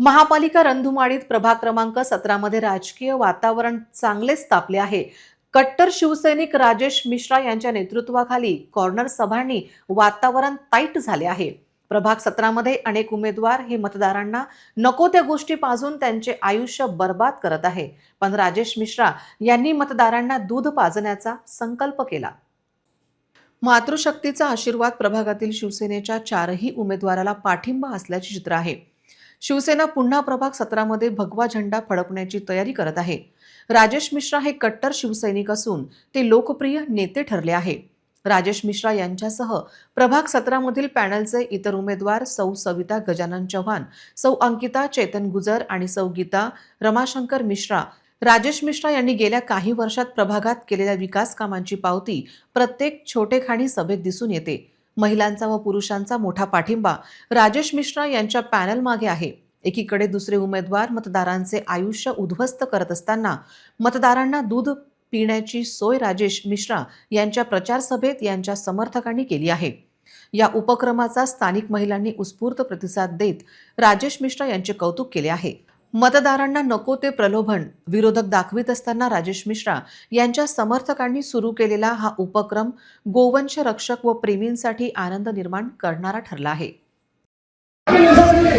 महापालिका रणधुमाळीत प्रभाग क्रमांक 17 मध्ये राजकीय वातावरण चांगलेच तापले आहे। कट्टर शिवसैनिक राजेश मिश्रा यांच्या नेतृत्वाखाली कॉर्नर सभांनी वातावरण टाईट झाले आहे। प्रभाग 17 मध्ये अनेक उमेदवार हे मतदारांना नको त्या गोष्टी पाजून त्यांचे आयुष्य बर्बाद करत आहे, पण राजेश मिश्रा यांनी मतदारांना दूध पाजण्याचा संकल्प केला। मातृशक्तीचा आशीर्वाद प्रभागातील शिवसेनेच्या चारही उमेदवाराला पाठिंबा असल्याचे चित्र आहे। शिवसेना पुन्हा प्रभाग 17 मध्ये भगवा झेंडा फडकण्याची तयारी करत आहे। राजेश मिश्रा हे कट्टर शिवसैनिक असून ते लोकप्रिय नेते ठरले आहे। राजेश मिश्रा यांच्यासह प्रभाग 17 मधील पॅनलचे इतर उमेदवार सौ सविता गजानन चव्हाण, सौ अंकिता चेतन गुजर आणि सौ गीता रमाशंकर मिश्रा। राजेश मिश्रा यांनी गेल्या काही वर्षात प्रभागात केलेल्या विकास कामांची पावती प्रत्येक छोटेखानी सभेत दिसून येते। महिलांचा व पुरुषांचा मोठा पाठिंबा राजेश मिश्रा यांच्या पॅनल मागे आहे। एकीकडे दुसरे उमेदवार मतदारांचे आयुष्य उद्ध्वस्त करत असताना मतदारांना दूध पिण्याची सोय राजेश मिश्रा यांच्या प्रचार सभेत यांच्या समर्थकांनी केली आहे। या उपक्रमाचा स्थानिक महिलांनी उत्स्फूर्त प्रतिसाद देत राजेश मिश्रा यांचे कौतुक केले आहे। मतदारांना नको ते प्रलोभन विरोधक दाखवित असताना राजेश मिश्रा यांच्या समर्थकांनी सुरू केलेला हा उपक्रम गोवंश रक्षक व प्रेमींसाठी आनंद निर्माण करणारा ठरला आहे। धन्यवाद।